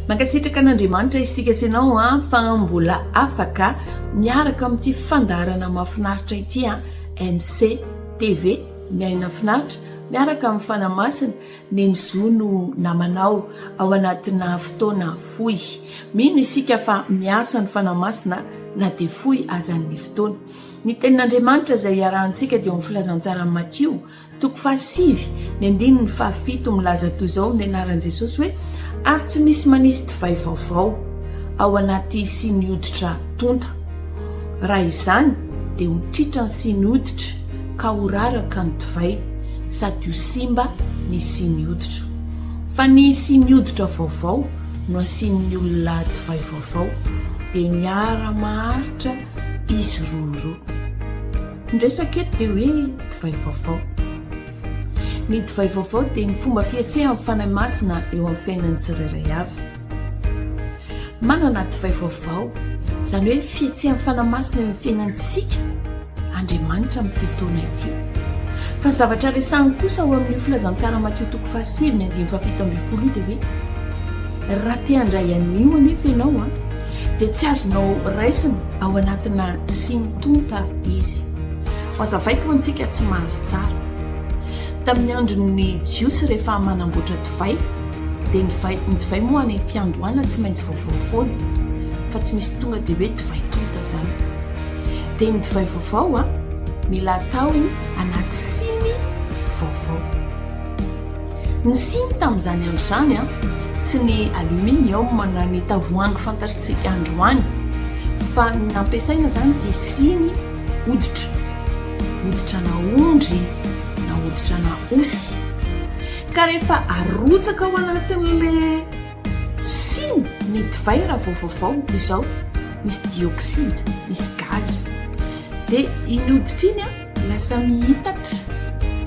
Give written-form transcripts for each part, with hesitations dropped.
mankasitraka an'andriamanitra isika sanao a fa mbola afaka miaraka amin'ity fandarana mahafinaritra ity a MC TV miaina finaritra miaraka amin'ny fanamasina ny zono namanao ao anatina fotoana fohy mino isika fa miasa ny fanamasina na dia fohy azan'ny fotoana ny tenin'andriamanitra izay iarahantsika dia amin'ny filazantsara Matthieu 5 ny 7 milaza toy izao ny anaran'i Jesosy hoe ary tsy misy manisy divay vaovao ao anaty siny hoditra tonta raha izany dia ho tritra ny siny hoditra ka ho raraka ny divay sady ho simba ny siny hoditra fa ny siny hoditra vaovao no asian'ny olona divay vaovao dia miara-maharitra izy roa ndresaka eto dia hoe divay vaovao ny divay vaovao dia ny fomba fiatsehan'ny fanamasina eo amin'ny fiainan'ny tsirairay avy manana divay vaovao izany hoe fiatsehan'ny fanamasina eo amin'ny fiainantsika Andriamanitra amin'ity taona ity fa zavatra resahany kosa ao amin'ny filazantsara Matthieu 5 ny 7 dia hoe raha te handray anio anefa ianao a dia tsy azonao raisina ao anatina siny tonta izy fazavaiko antsika tsy mahazo tsara tamin'ny andron'ny jiosy rehefa manamboatra divay dia ny divay moa any fiandohana tsy maintsy vaovao foana fa tsy misy tonga dia hoe divay tonta zany dia ny divay vaovao a mila atao anaty siny vaovao ny siny tamin'izany andro zany a tsy ny aluminium na ny tavoahangy fantasitsika androany fa nampiasaina zany dia siny hoditra na ondry na hoditra na osy ka rehefa arotsaka ao anatin'le siny ny divay raha vaovaovao dia izao misy dioxyde misy gaz dia iny hoditra iny a lasa mihitatra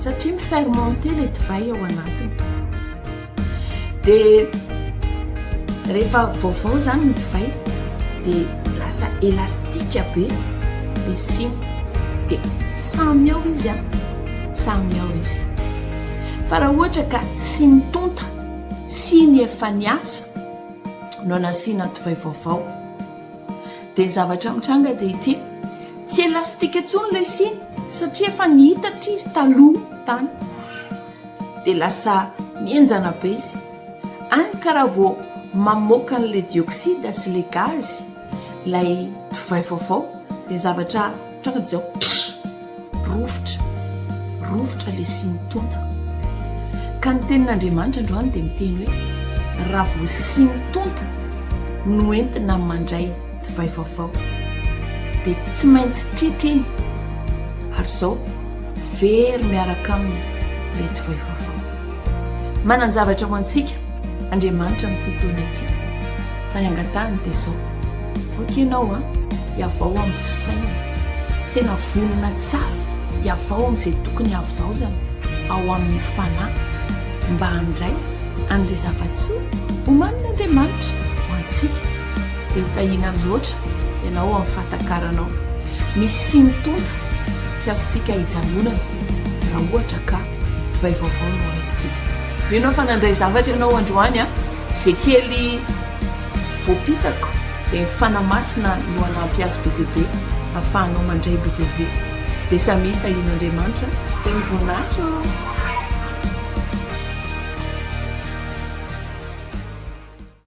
satria mifermente le divay ao anatiny dia rehefa vaovao zany ny divay dia lasa elastika be le siny dia samy ao izy fa raha ohatra ka siny tonta siny efa niasa no anasiana divay vaovao dia zavatra mitranga dia ity tsy elastika intsony le siny satria efa nihitatra izy taloha tany dia lasa mienjana be izy any ka raha vao mamoaka n'le dioxyde sy le gaz ilay divay vaovao dia zavatra mitranga dia izao rovotra le siny tonta ka ny tenin'Andriamanitra androany dia miteny hoe raha vao siny tonta no entina mandray divay vaovao dia tsy maintsy tritriny ary izao very miaraka aminy le divay vaovao manana zavatra ho antsika Andriamanitra amin'ity taona ity fa ny angatahany dia izao oka ianao a hiavao amin'ny fisaina tena vonona tsara hiavao amin'izay tokony havaozana ao amin'ny fanahy mba handray an'le zavatsoa homanin'Andriamanitra ho antsika dia ho tahina loatra ianao amin'ny fatakaranao misy siny tonta tsy azontsika hijanonana raha ohatra ka divay vaovao no raisitsika ianao fa nandray zavatra ianao androany a izay kely voapitako dia ny fanamasina no anampiazo be dia be ahafahanao mandray be dia be dia samy tahin'Andriamanitra dia mivoninahitra